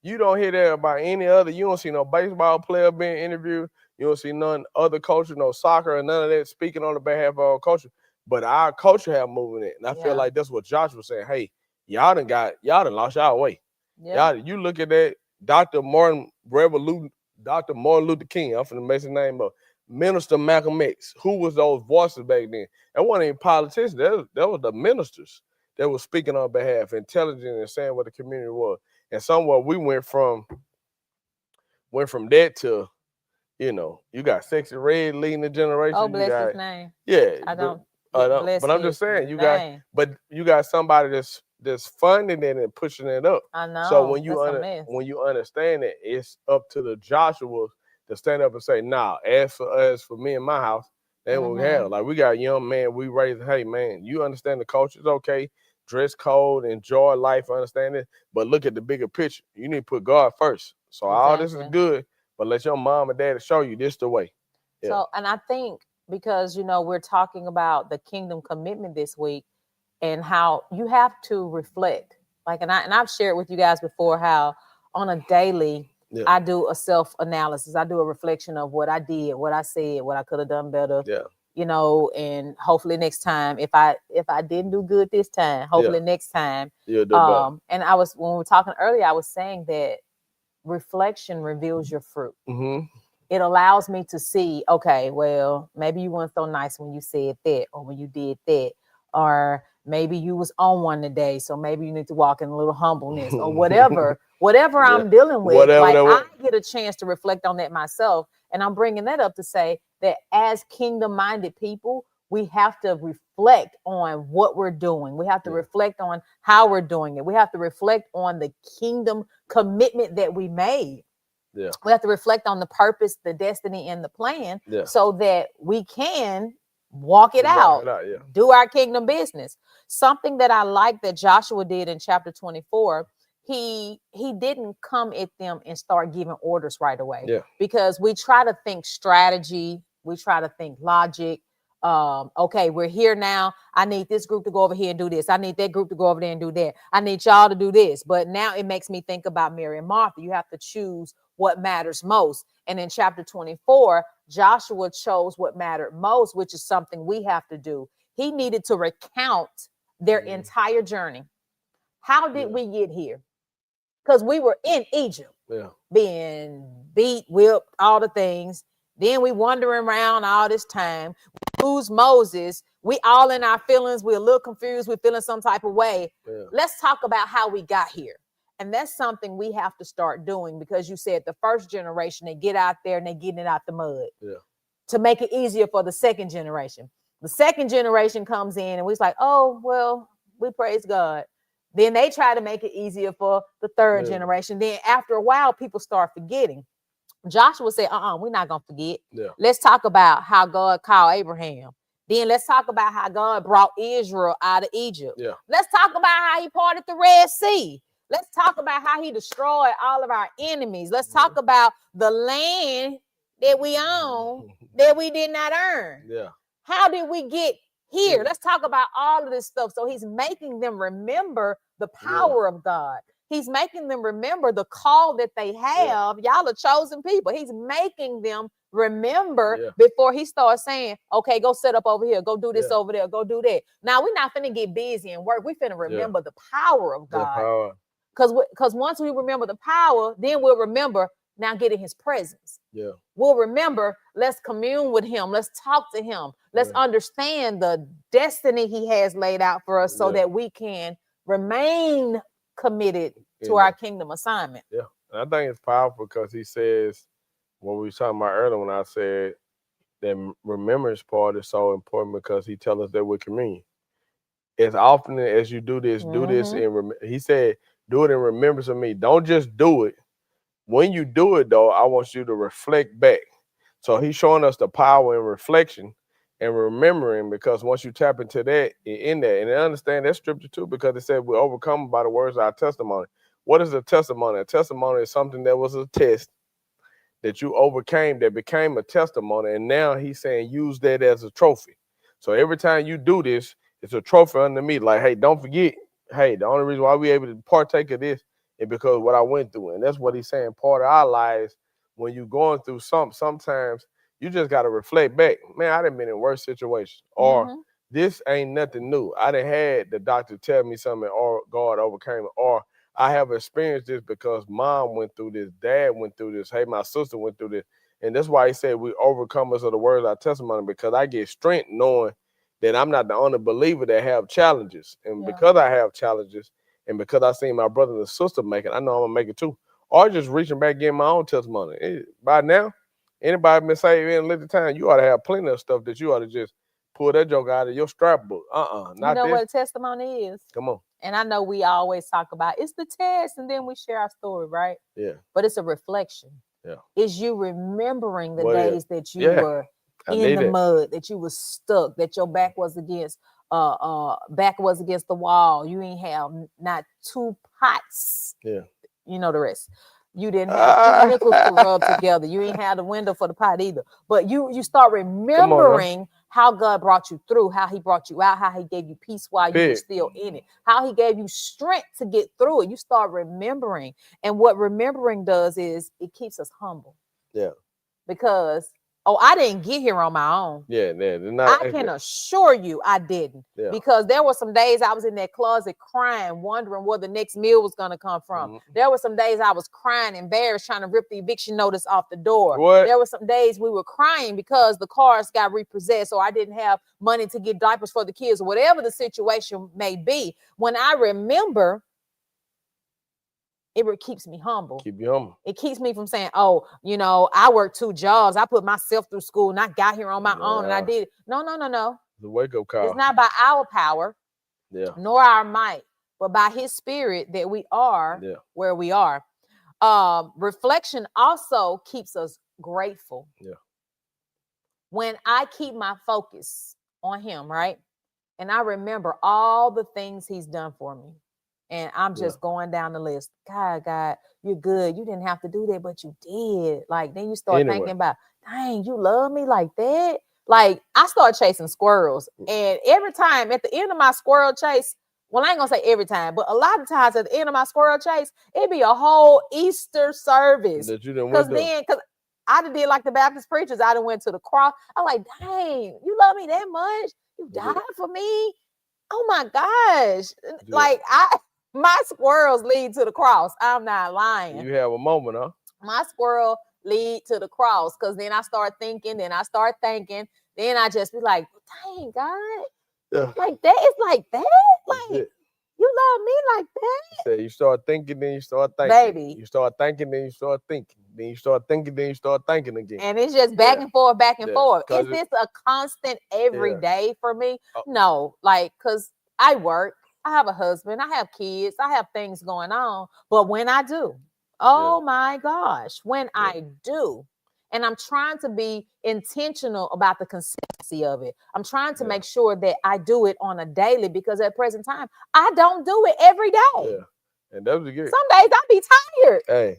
You don't hear that about any other. You don't see no baseball player being interviewed. You don't see none other culture, no soccer, or none of that speaking on the behalf of our culture. But our culture have moving it. And I feel like that's what Josh was saying. Hey, y'all done lost y'all way. Yeah. You look at that Dr. Martin Luther King. I'm finna mess his name up. Minister Malcolm X. Who was those voices back then? That wasn't even politicians. That was the ministers that was speaking on behalf, intelligent and saying what the community was. And somewhere we went from that to, you got Sexy Red leading the generation. Oh, bless his name. Yeah. I don't. But I'm just saying, you got somebody that's just funding it and pushing it up. I know. So when you understand it, it's up to the Joshuas to stand up and say, "Nah, as for me and my house, that's what we have. Like we got a young man, we raised. Hey man, you understand the culture? It's okay. Dress code, enjoy life, understand it. But look at the bigger picture. You need to put God first. So all this is good, but let your mom and dad show you this the way." Yeah. So, and I think because we're talking about the kingdom commitment this week, and how you have to reflect. Like, and I've shared with you guys before how on a daily I do a self-analysis. I do a reflection of what I did, what I said, what I could have done better. Yeah. And hopefully next time, if I didn't do good this time, hopefully next time. You'll do better. And when we were talking earlier, I was saying that reflection reveals your fruit. Mm-hmm. It allows me to see, okay, well, maybe you weren't so nice when you said that or when you did that, or maybe you was on one today, so maybe you need to walk in a little humbleness or whatever I'm dealing with. I get a chance to reflect on that myself, and I'm bringing that up to say that as kingdom-minded people, we have to reflect on what we're doing. We have to reflect on how we're doing it. We have to reflect on the kingdom commitment that we made. Yeah. We have to reflect on the purpose, the destiny, and the plan so that we can walk it out, do our kingdom business. Something that I like that Joshua did in chapter 24, he didn't come at them and start giving orders right away. Yeah. Because we try to think strategy, we try to think logic. Okay, we're here now. I need this group to go over here and do this. I need that group to go over there and do that. I need y'all to do this. But now it makes me think about Mary and Martha. You have to choose what matters most. And in chapter 24, Joshua chose what mattered most, which is something we have to do. He needed to recount their entire journey. How did we get here? Because we were in Egypt, being beat, whipped, all the things. Then we wandering around all this time. We lose Moses. We all in our feelings. We're a little confused. We're feeling some type of way. Yeah. Let's talk about how we got here. And that's something we have to start doing, because you said the first generation, they get out there and they getting it out the mud to make it easier for the second generation. The second generation comes in and we're like, oh, well, we praise God. Then they try to make it easier for the third generation. Then after a while, people start forgetting. Joshua said, we're not going to forget. Yeah. Let's talk about how God called Abraham. Then let's talk about how God brought Israel out of Egypt. Yeah. Let's talk about how he parted the Red Sea. Let's talk about how he destroyed all of our enemies. Let's talk about the land that we own that we did not earn. Yeah. How did we get here? Let's talk about all of this stuff. So he's making them remember the power of God. He's making them remember the call that they have. Y'all are chosen people. He's making them remember before he starts saying, okay, go set up over here. Go do this over there. Go do that. Now, we're not finna get busy and work. We're finna remember the power of God. Because once we remember the power, then we'll remember now get in his presence. Yeah. We'll remember, let's commune with him. Let's talk to him. Let's understand the destiny he has laid out for us so that we can remain committed to our kingdom assignment. Yeah. And I think it's powerful because he says, what we were talking about earlier when I said that remembrance part is so important, because he tells us that we're communion. As often as you do this, do this. He said, do it in remembrance of me. Don't just do it. When you do it, though, I want you to reflect back. So he's showing us the power in reflection and remembering, because once you tap into that, in that, and I understand that scripture too, because it said we're overcome by the words of our testimony. What is a testimony? A testimony is something that was a test that you overcame, that became a testimony, and now he's saying use that as a trophy. So every time you do this, it's a trophy under me. Like, hey, don't forget, hey, the only reason why we're able to partake of this is because of what I went through. And that's what he's saying. Part of our lives, when you're going through sometimes you just got to reflect back. Man, I done been in worse situations. Or this ain't nothing new. I done had the doctor tell me something, or God overcame it. Or I have experienced this because mom went through this, dad went through this, hey, my sister went through this. And that's why he said we overcome us of the words of our testimony, because I get strength knowing that I'm not the only believer that have challenges. And because I have challenges, and because I seen my brother and sister make it, I know I'm going to make it too. Or just reaching back, getting my own testimony. By now, anybody been saved in a little time, you ought to have plenty of stuff that you ought to just pull that joke out of your scrapbook. Not you know this. what a testimony is? Come on. And I know we always talk about it's the test and then we share our story, right? Yeah. But it's a reflection. Yeah. It's you remembering the days that you were in the mud, that you were stuck, that your back was against the wall. You ain't have not 2 pots. Yeah. You know the rest. You didn't have 2 nickels to rub together. You ain't had the window for the pot either. But you start remembering how God brought you through, how he brought you out, how he gave you peace while you were still in it, how he gave you strength to get through it. You start remembering. And what remembering does is it keeps us humble. Yeah. Because, I didn't get here on my own. Yeah. I can assure you I didn't. Yeah. Because there were some days I was in that closet crying, wondering where the next meal was going to come from. Mm-hmm. There were some days I was crying, embarrassed, trying to rip the eviction notice off the door. What? There were some days we were crying because the cars got repossessed, or I didn't have money to get diapers for the kids, or whatever the situation may be. When I remember, it keeps me humble. Keep you humble. It keeps me from saying, I worked 2 jobs. I put myself through school and I got here on my own and I did it. No. The wake-up call. It's not by our power, nor our might, but by his spirit that we are where we are. Reflection also keeps us grateful. Yeah. When I keep my focus on him, right? And I remember all the things he's done for me. And I'm just going down the list. God, you're good. You didn't have to do that, but you did. Like, then you start thinking about, dang, you love me like that? Like, I started chasing squirrels. And every time at the end of my squirrel chase, well, I ain't gonna say every time, but a lot of times at the end of my squirrel chase, it'd be a whole Easter service. Because I did like the Baptist preachers. I done went to the cross. I'm like, dang, you love me that much? You died for me? Oh my gosh. Like, my squirrels lead to the cross. I'm not lying. You have a moment, huh? My squirrel lead to the cross, because then I start thinking, then I start thinking, then I just be like, dang, God, like that is like that? Like, you love me like that? You start thinking, then you start thinking. Baby. You start thinking, then you start thinking. Then you start thinking, then you start thinking again. And it's just back and forth, back and forth. Is this a constant every day for me? No, like, because I work. I have a husband, I have kids, I have things going on. But when I do, my gosh, when I do, and I'm trying to be intentional about the consistency of it. I'm trying to make sure that I do it on a daily, because at present time, I don't do it every day. Yeah. And that was good. Some days I be tired. Hey.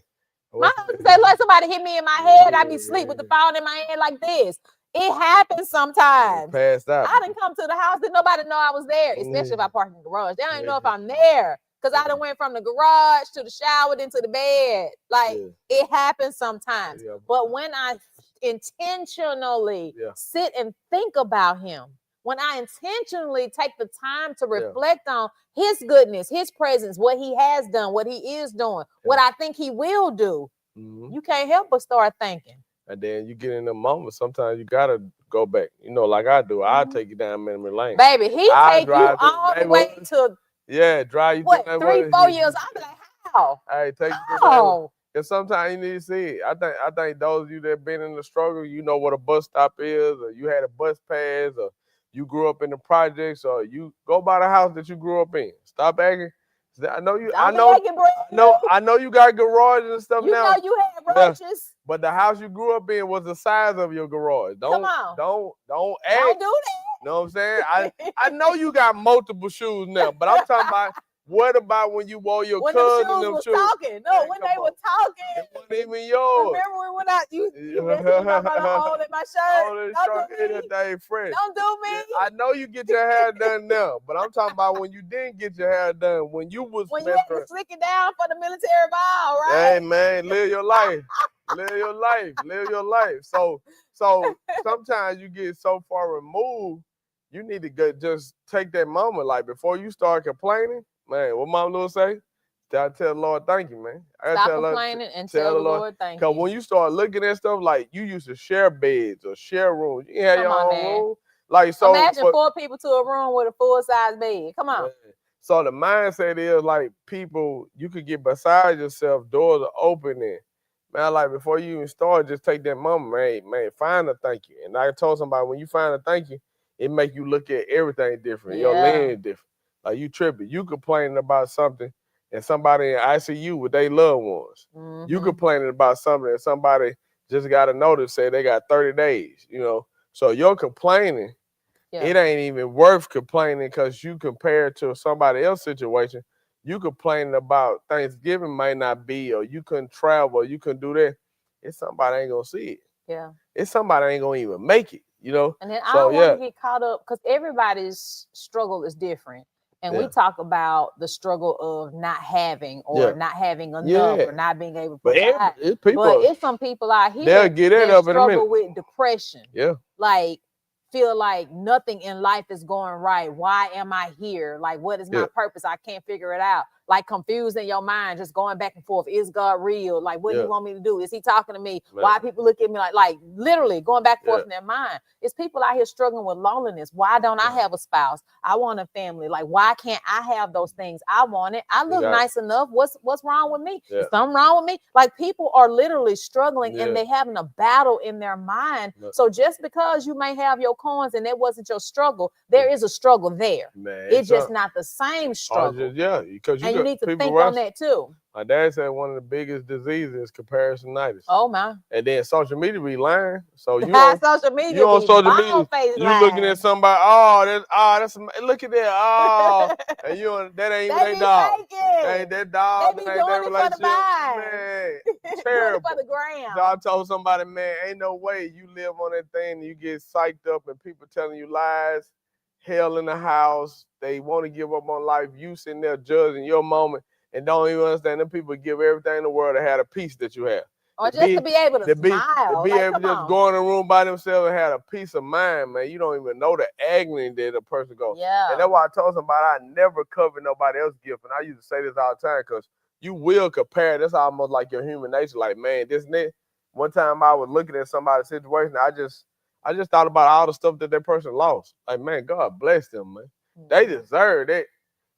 My husband say, let somebody hit me in my head. I be asleep with the phone in my hand like this. It happens sometimes. Passed out. I didn't come to the house, didn't nobody know I was there, especially if I park in the garage. They don't even know if I'm there, because I done went from the garage to the shower, then to the bed. Like, it happens sometimes. Yeah. But when I intentionally sit and think about him, when I intentionally take the time to reflect on his goodness, his presence, what he has done, what he is doing, what I think he will do, you can't help but start thinking. And then you get in the moment. Sometimes you gotta go back. You know, like I do. I'll take you down memory lane. Baby, he take you all the way to drive you what, 3-4 years. I'll be like, how? Hey, take you. Because sometimes you need to see it. I think those of you that been in the struggle, you know what a bus stop is, or you had a bus pass, or you grew up in the projects, or you go by the house that you grew up in. Stop acting. I know you. I know you got garages and stuff now. You know you had roaches. But the house you grew up in was the size of your garage. Don't act. Don't do that. You know what I'm saying? I know you got multiple shoes now, but I'm talking about, what about when you wore your cousin them shoes? Talking. No, when they were talking. It wasn't even yours. Remember when we went out, you messed me about the hole in my shirt. Don't do me. I know you get your hair done now, but I'm talking about when you didn't get your hair done, when you had to slick it down for the military ball, right? Hey man, live your life. Live your life. So sometimes you get so far removed, you need to just take that moment. Like, before you start complaining, man, what Mom Lou say? I tell the Lord, thank you, man. Stop complaining and tell the Lord thank you. Because when you start looking at stuff, like, you used to share beds or share rooms. You had your own room. Like, so imagine 4 people to a room with a full-size bed. Come on. Man. So the mindset is, like, people, you could get beside yourself, doors are opening. Man, like, before you even start, just take that moment, man, find a thank you. And I told somebody, when you find a thank you, it make you look at everything different. Your lens different. Like you tripping. You complaining about something and somebody in ICU with their loved ones. You complaining about something and somebody just got a notice say they got 30 days, you know. So you're complaining. Yeah. It ain't even worth complaining because you compare it to somebody else's situation. You complaining about Thanksgiving might not be, or you couldn't travel, or you couldn't do that. It's somebody ain't gonna see it. Yeah. It's somebody ain't gonna even make it, you know. And then I don't want to get caught up because everybody's struggle is different. And we talk about the struggle of not having or not having enough or not being able to provide. But it's some people out here that struggle with depression. Yeah. Like, feel like nothing in life is going right. Why am I here? Like, what is my purpose? I can't figure it out. Like, confused in your mind, just going back and forth. Is God real? Like, what do you want me to do? Is he talking to me? Man. Why people look at me like literally going back and forth in their mind. It's people out here struggling with loneliness. Why don't I have a spouse? I want a family. Like, why can't I have those things? I want it. I look nice enough. What's wrong with me? Is something wrong with me? Like, people are literally struggling and they having a battle in their mind. So just because you may have your coins and that wasn't your struggle, there is a struggle there. Man, it's just not the same struggle. Because you need to think on that too. My dad said one of the biggest diseases is comparisonitis. Oh my! And then social media be lying. So you on social media, you on social media, you looking at somebody. That's look at that. Oh, and you on that ain't even their dog. Ain't that dog? They be doing it for the vibe. Man, terrible. For the gram. So I told somebody, man, ain't no way you live on that thing and you get psyched up and people telling you lies. Hell in the house. They want to give up on life. You sitting there judging your moment and don't even understand them people give everything in the world to have a peace that you have. Or just to be able to smile. To be able to just go in a room by themselves and have a peace of mind, man. You don't even know the agony that a person goes. Yeah. And that's why I told somebody I never cover nobody else's gift. And I used to say this all the time because you will compare. That's almost like your human nature. Like, man, this and that. One time I was looking at somebody's situation. I just thought about all the stuff that person lost. Like, man, God bless them, man. They deserve it.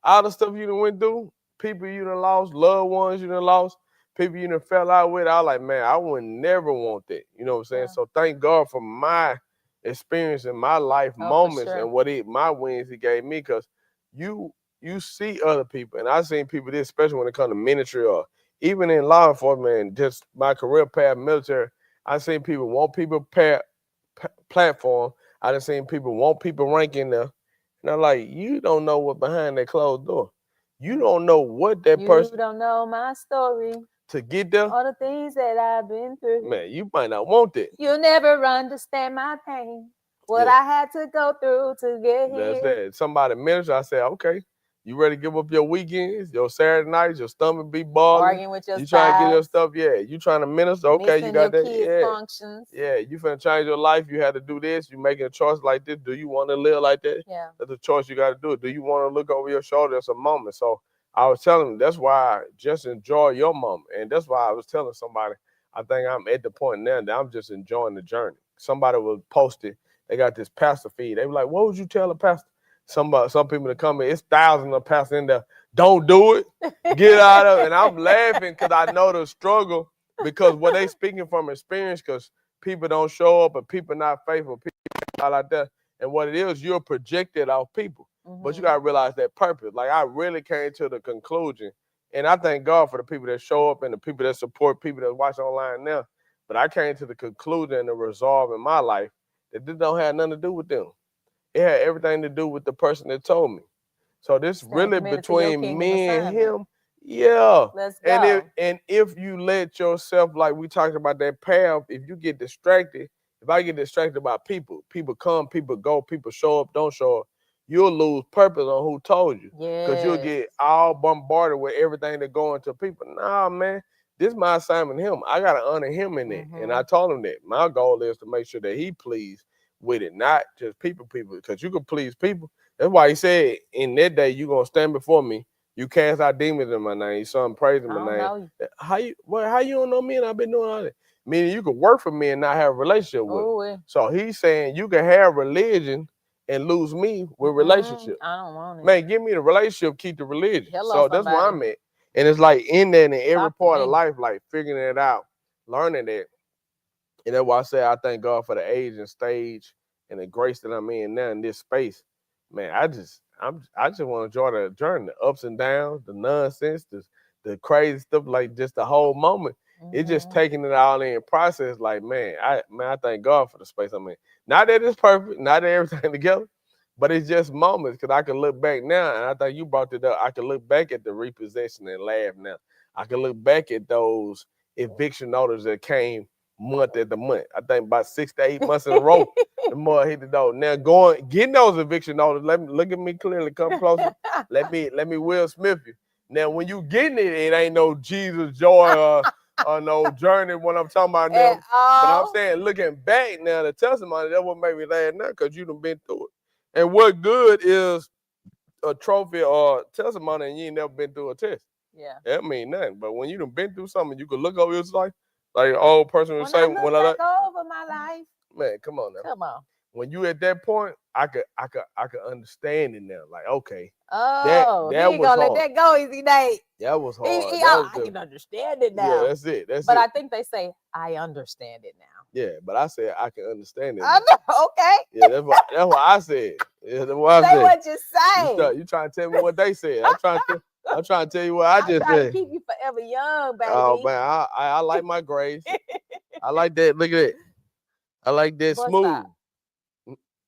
All the stuff you done went through, people you done lost, loved ones you done lost, people you done fell out with. I was like, man, I would never want that. You know what I'm saying? Yeah. So thank God for my experience in my life moments and my wins he gave me, because you see other people, and I've seen people this, especially when it comes to ministry or even in law enforcement and just my career path, military. I've seen people want people platform. I done seen people want people ranking there. And I'm like, you don't know what behind that closed door. You don't know what that person. You don't know my story. To get there. All the things that I've been through. Man, you might not want that. You never understand my pain. What I had to go through to get here. That's it. Somebody minister, I said, okay, you ready to give up your weekends, your Saturday nights, your stomach be bothering. Arguing with your You trying to get your stuff, you trying to minister, okay, you got your that. Kids' functions. Yeah, you finna change your life, you had to do this, you making a choice like this. Do you want to live like that? Yeah. That's a choice you got to do. Do you want to look over your shoulder? It's a moment. So I was telling them, that's why just enjoy your moment. And that's why I was telling somebody, I think I'm at the point now that I'm just enjoying the journey. Somebody was posted, they got this pastor feed. They were like, what would you tell a pastor? Some people that come in, it's thousands of pastors in there. Don't do it. Get out of it. And I'm laughing because I know the struggle, because what they speaking from experience, because people don't show up and people not faithful, people not like that. And what it is, you're projected off people. Mm-hmm. But you got to realize that purpose. Like, I really came to the conclusion, and I thank God for the people that show up and the people that support, people that watch online now. But I came to the conclusion and the resolve in my life that this don't have nothing to do with them. It had everything to do with the person that told me. So this really between me and him. Yeah. Let's go. And if you let yourself, like we talked about that path, if you get distracted, if I get distracted by people come, people go, people show up, don't show up, you'll lose purpose on who told you. Because you'll get all bombarded with everything that going to people. Nah, man, this is my assignment to him. I got to honor him in it. Mm-hmm. And I told him that. My goal is to make sure that he pleased with it, not just people, because you can please people. That's why he said, in that day, you're going to stand before me. You cast out demons in my name. Son, praise in my name. How you don't know me and I've been doing all that? Meaning you can work for me and not have a relationship with me. So he's saying you can have religion and lose me with relationship. I don't want it. Man, give me the relationship, keep the religion. So that's where I'm at. And it's like in that, in every part of life, like figuring it out, learning that. And that's why I say I thank God for the age and stage and the grace that I'm in now in this space. Man, I just want to enjoy the journey, the ups and downs, the nonsense, the crazy stuff, like just the whole moment. It's just taking it all in process. Like, man, I thank God for the space I'm in. Not that it's perfect, not that everything together, but it's just moments. Because I can look back now, and I think you brought it up. I can look back at the repossession and laugh now. I can look back at those eviction notices that came month after month. I think about 6 to 8 months in a row. The more I hit the door. Now getting those eviction notices. Let me look at me clearly. Come closer. Let me Will Smith you. Now when you getting it, it ain't no Jesus joy or no journey. What I'm talking about now. But I'm saying looking back now, the testimony, that's what made me laugh now, because you done been through it. And what good is a trophy or testimony and you ain't never been through a test? Yeah. That mean nothing. But when you done been through something, you could look over your life, like an old person would say. When I look back over my life. Man, come on now. Come on. When you at that point, I could understand it now. Like, okay. Oh, that was gonna hard. Let that go, Easy Nate. That was hard. I can understand it now. Yeah, that's it. But I think they say I understand it now. Yeah, but I said I can understand it. I know, okay. Yeah, that's what I said. Yeah, that's what I said. Say what you say. You trying to tell me what they said? I'm trying to tell you what I just said. To keep you forever young, baby. Oh man, I like my grace. I like that. Look at it. I like that smooth.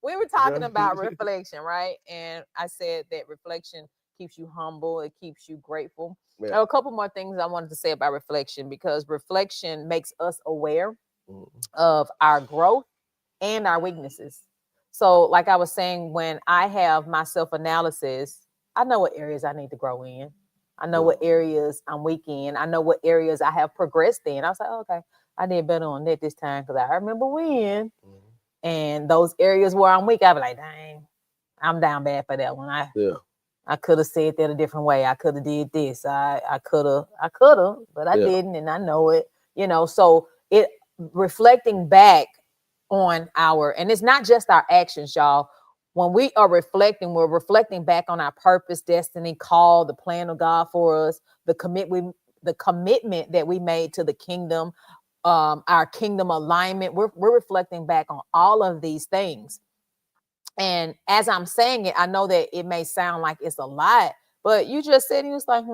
We were talking about reflection, right? And I said that reflection keeps you humble. It keeps you grateful. Yeah. There are a couple more things I wanted to say about reflection, because reflection makes us aware of our growth and our weaknesses. So like I was saying, when I have my self-analysis, I know what areas I need to grow in. I know what areas I'm weak in. I know what areas I have progressed in. I was like, okay, I did better on that this time because I remember when. And those areas where I'm weak, I be like, dang, I'm down bad for that one. I could have said that a different way. I could have did this. I could have, but I didn't, and I know it. So it reflecting back on and it's not just our actions, y'all. When we are reflecting, we're reflecting back on our purpose, destiny, call, the plan of God for us, the commitment that we made to the kingdom, our kingdom alignment. We're reflecting back on all of these things. And as I'm saying it, I know that it may sound like it's a lot, but you just said, you was like,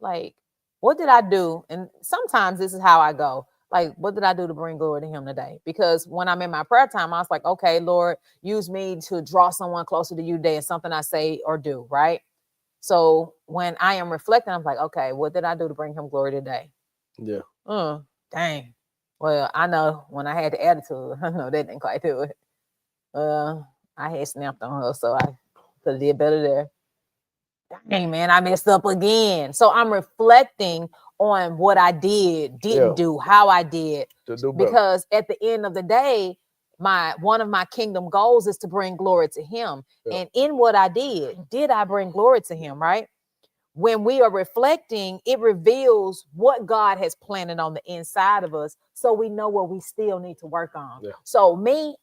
like, what did I do? And sometimes this is how I go. Like, what did I do to bring glory to him today? Because when I'm in my prayer time, I was like, okay, Lord, use me to draw someone closer to you today. It's something I say or do, right? So when I am reflecting, I'm like, okay, what did I do to bring him glory today? Yeah. Dang. Well, I know when I had the attitude, I know that didn't quite do it. I had snapped on her, so I could have did better there. Dang, man, I messed up again. So I'm reflecting on what I didn't do, how I did. Because at the end of the day, one of my kingdom goals is to bring glory to him. Yeah. And in what I did I bring glory to him, right? When we are reflecting, it reveals what God has planted on the inside of us, so we know what we still need to work on. Yeah. So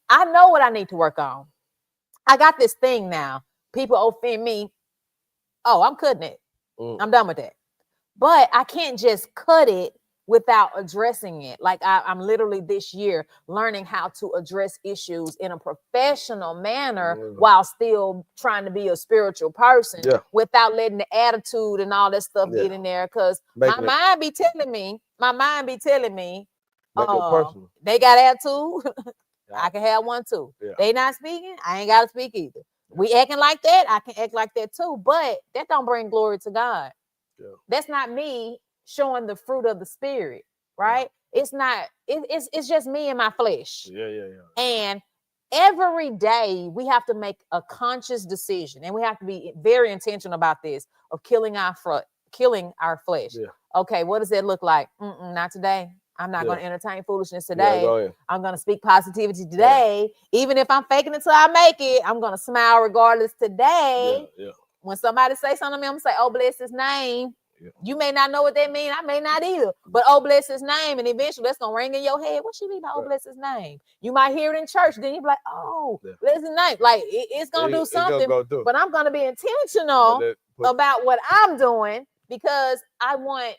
I know what I need to work on. I got this thing now. People offend me. Oh, I'm cutting it. I'm done with that. But I can't just cut it without addressing it. Like I'm literally this year learning how to address issues in a professional manner while still trying to be a spiritual person without letting the attitude and all that stuff get in there. Because my mind be telling me, they got attitude. I can have one too. Yeah. They not speaking, I ain't got to speak either. We acting like that, I can act like that too. But that don't bring glory to God. Yeah. That's not me showing the fruit of the spirit, right? Yeah. It's not, it's just me and my flesh. Yeah. And every day we have to make a conscious decision, and we have to be very intentional about this, of killing our flesh. Yeah. Okay, what does that look like? Not today. I'm not going to entertain foolishness today. Yeah, I'm going to speak positivity today. Yeah. Even if I'm faking it till I make it, I'm going to smile regardless today. Yeah. When somebody say something to me, I'm going to say, oh, bless his name. Yeah. You may not know what that means. I may not either. But oh, bless his name. And eventually that's going to ring in your head. What she mean by oh, bless his name? You might hear it in church. Then you be like, oh, bless his name. Like it's going to do something. But I'm going to be intentional about what I'm doing, because I want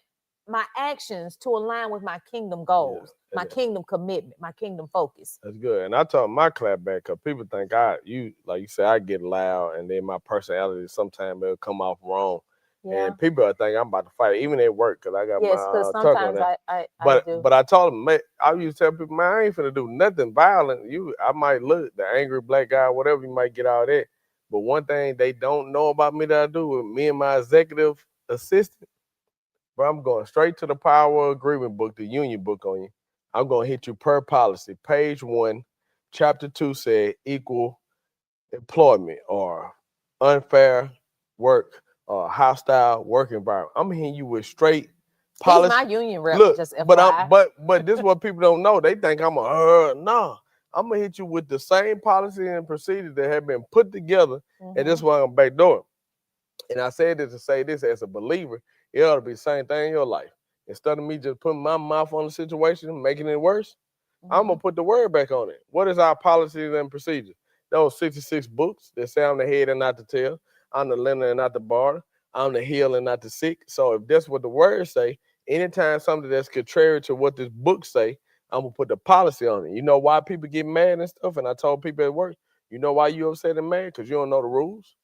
my actions to align with my kingdom goals, my kingdom commitment, my kingdom focus. That's good. And I told my clap back because people think like you said, I get loud and then my personality sometimes it'll come off wrong. Yeah. And people are thinking I'm about to fight, even at work, because I got my tuck on there. But I told them, man, I used to tell people, man, I ain't finna do nothing violent. I might look the angry black guy, whatever, you might get out of that. But one thing they don't know about me that I do with me and my executive assistant, bro, I'm going straight to the power agreement book, the union book on you. I'm going to hit you per policy. Page 1, chapter 2 said equal employment or unfair work or hostile work environment. I'm hitting you with straight policy. He's my union rep. Look, just but this is what people don't know. They think I'm no. I'm gonna hit you with the same policy and procedures that have been put together, and this is why I'm backdooring. And I said this to say this as a believer, it ought to be the same thing in your life. Instead of me just putting my mouth on the situation, making it worse, I'm gonna put the word back on it. What is our policies and procedures? Those 66 books that say I'm the head and not the tail. I'm the lender and not the borrower. I'm the healed and not the sick. So if that's what the words say, anytime something that's contrary to what this book say, I'm gonna put the policy on it. You know why people get mad and stuff? And I told people at work, you know why you upset and mad? Because you don't know the rules.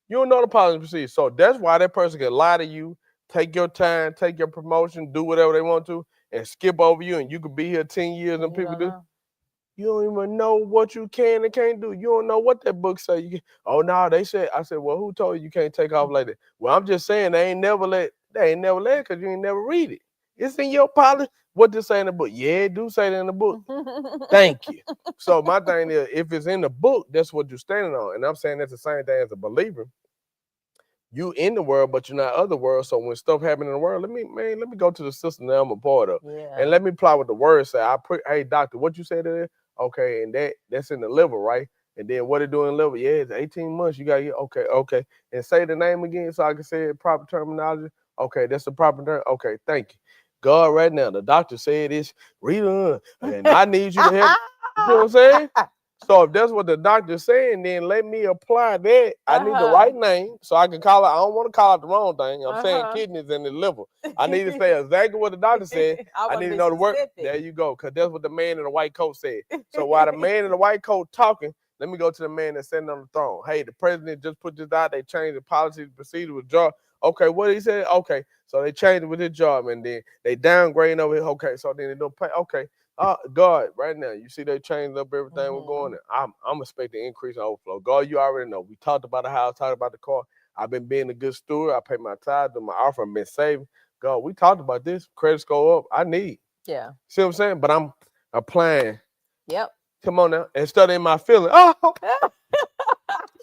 You don't know the policy and procedures. So that's why that person can lie to you, take your time, take your promotion, do whatever they want to, and skip over you, and you could be here 10 years and people do. You don't even know what you can and can't do. You don't know what that book say. They said. I said, well, who told you can't take off like that? Well, I'm just saying they ain't never let because you ain't never read it. It's in your policy. What does say in the book? Yeah, it do say that in the book. Thank you. So my thing is, if it's in the book, that's what you're standing on. And I'm saying that's the same thing as a believer. You in the world, but you're not of the world. So when stuff happen in the world, let me go to the system that I'm a part of. Yeah. And let me apply what the word say. Hey, doctor, what you said there? Okay, and that's in the liver, right? And then what it do in the liver? Yeah, it's 18 months. You got to get, okay. And say the name again so I can say it proper terminology. Okay, that's the proper term. Okay, thank you. God, right now, the doctor said it's Rita, and I need you to help. You know what I'm saying? So if that's what the doctor's saying, then let me apply that. I need the right name so I can call it. I don't want to call it the wrong thing. I'm saying kidneys and the liver. I need to say exactly what the doctor said. I need to know the word. There you go, because that's what the man in the white coat said. So while the man in the white coat talking, let me go to the man that's sitting on the throne. Hey, the president just put this out. They changed the policy, procedure with job. Okay, what did he say? Okay, so they changed it with his job, and then they downgrading over here. Okay, so then they don't pay. Okay. God, right now, you see they changed up everything we're going in. I'm expecting increase in overflow. God, you already know. We talked about the house, talked about the car. I've been being a good steward. I pay my tithes, do my offering, I've been saving. God, we talked about this. Credit score up. I need. Yeah. See what I'm saying? But I'm applying. Yep. Come on now. And studying my feelings. Oh,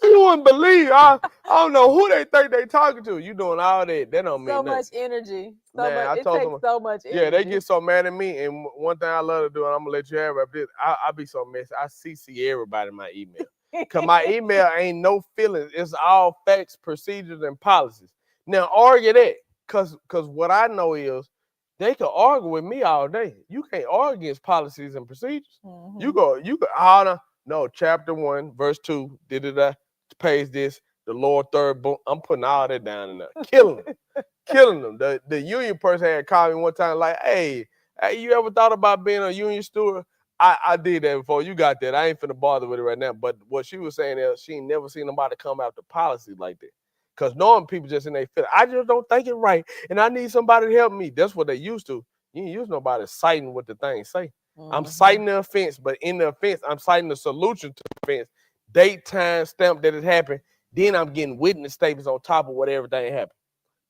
you wouldn't believe. I don't know who they think they talking to. You doing all that. That don't mean so nothing. Much energy. It takes so much energy. Yeah, they get so mad at me. And one thing I love to do, and I'm going to let you have it, I be so messy. I CC everybody in my email. Because my email ain't no feelings. It's all facts, procedures, and policies. Now, argue that. Because what I know is they can argue with me all day. You can't argue against policies and procedures. Mm-hmm. You go, no, chapter 1, verse 2, pays this, the Lord third boom. I'm putting all that down in there. Killing them. The union person had called me one time like, hey, you ever thought about being a union steward? I did that before. You got that. I ain't finna bother with it right now. But what she was saying is she ain't never seen nobody come out the policy like that. Because knowing people just in their fit, I just don't think it right. And I need somebody to help me. That's what they used to. You ain't use nobody citing what the thing say. Mm-hmm. I'm citing the offense, but in the offense, I'm citing the solution to the offense. Date, time, stamp that it happened. Then I'm getting witness statements on top of what everything happened.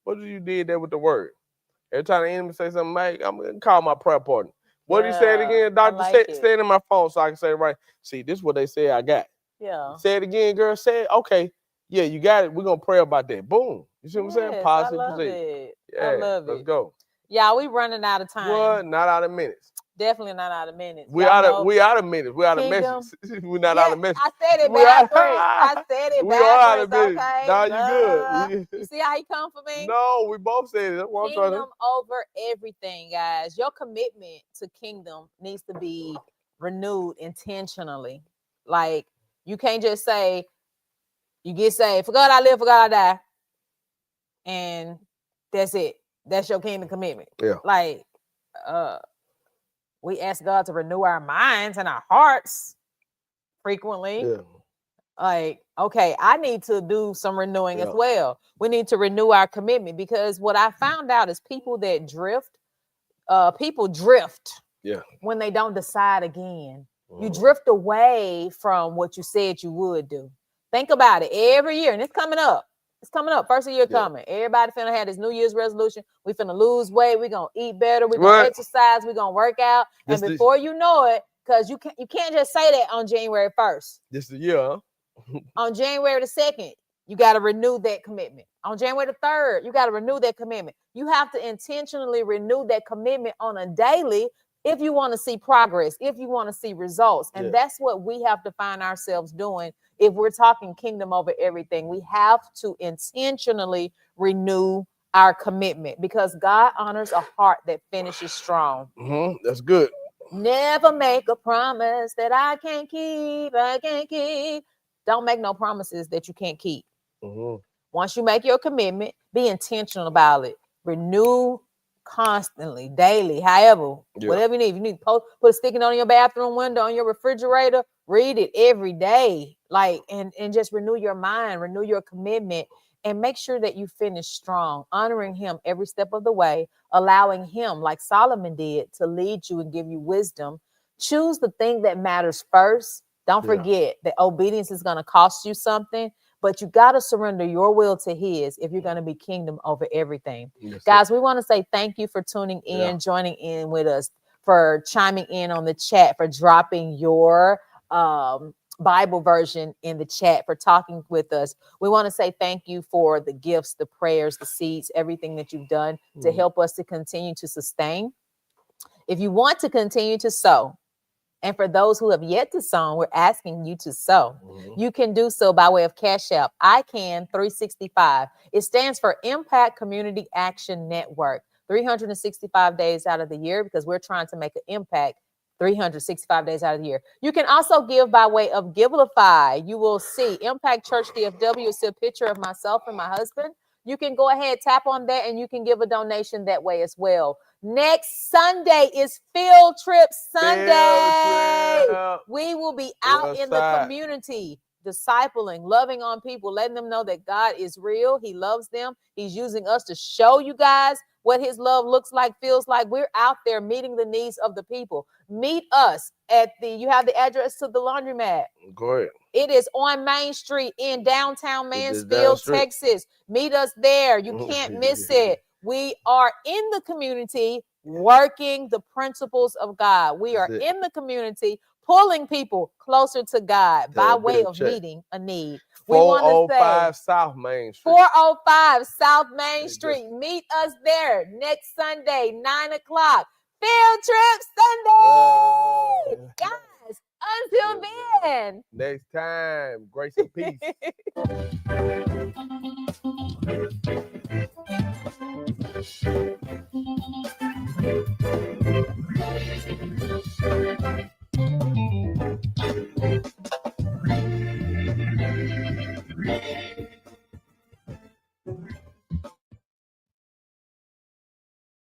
What did you did there with the word? Every time the enemy say something, Mike, I'm going to call my prayer partner. What did he say it again? Doctor, stay in my phone so I can say it right. See, this is what they say I got. Yeah. Say it again, girl. Say it. Okay. Yeah, you got it. We're going to pray about that. Boom. You see what I'm saying? Positive. I love it. Yeah, I love it. Let's go. Yeah, we running out of time. What? Not out of minutes. Definitely not out of minutes. We out of minutes. We out of messages. We're not out of messages. I said it backwards. We are out of minutes. Okay. Nah, you good. You see how he come for me? No, we both said it. Kingdom over everything, guys. Your commitment to kingdom needs to be renewed intentionally. Like, you can't just say, you get saved. For God I live, for God I die. And that's it. That's your kingdom commitment. Yeah. Like, we ask God to renew our minds and our hearts frequently. Yeah. Like, okay, I need to do some renewing as well. We need to renew our commitment, because what I found out is people drift when they don't decide again. You drift away from what you said you would do. Think about it every year, and it's coming up. It's coming up. First of the year coming. Everybody finna have this New Year's resolution. We finna lose weight. We gonna eat better. We gonna exercise. We gonna work out. And before you know it, because you can't just say that on January 1st. This is the year, huh? On January the 2nd, you got to renew that commitment. On January the 3rd, you got to renew that commitment. You have to intentionally renew that commitment on a daily if you want to see progress, if you want to see results. And that's what we have to find ourselves doing if we're talking kingdom over everything. We have to intentionally renew our commitment, because God honors a heart that finishes strong. That's good. Never make a promise that I can't keep. Don't make no promises that you can't keep. Once you make your commitment, be intentional about it. Renew constantly, daily, however, whatever you need. If you need to put a sticky note on your bathroom window, on your refrigerator, read it every day. Like, and just renew your mind, renew your commitment, and make sure that you finish strong, honoring him every step of the way, allowing him, like Solomon did, to lead you and give you wisdom. Choose the thing that matters first. Don't forget that obedience is going to cost you something, but you got to surrender your will to his if you're going to be kingdom over everything. Guys, we want to say thank you for tuning in, joining in with us, for chiming in on the chat, for dropping your Bible version in the chat, for talking with us. We want to say thank you for the gifts, the prayers, the seeds, everything that you've done to help us to continue to sustain. If you want to continue to sow, and for those who have yet to sow, we're asking you to sow. You can do so by way of Cash App, ICAN365. It stands for Impact Community Action Network. 365 days out of the year, because we're trying to make an impact 365 days out of the year. You can also give by way of Givelify. You will see Impact Church DFW. You'll see a picture of myself and my husband. You can go ahead, tap on that, and you can give a donation that way as well. Next Sunday is Field Trip Sunday. We will be out in the community, discipling, loving on people, letting them know that God is real. He loves them. He's using us to show you guys what his love looks like, feels like. We're out there meeting the needs of the people. Meet us at you have the address to the laundromat. Go ahead. It is on Main Street in downtown Mansfield, Texas. Meet us there. You can't miss it. We are in the community working the principles of God. We are in the community pulling people closer to God by way of meeting a need. 405 South Main Street. 405 South Main Street. Meet us there next Sunday, 9 o'clock. Field Trip Sunday. Guys, until then. Next time, grace and peace.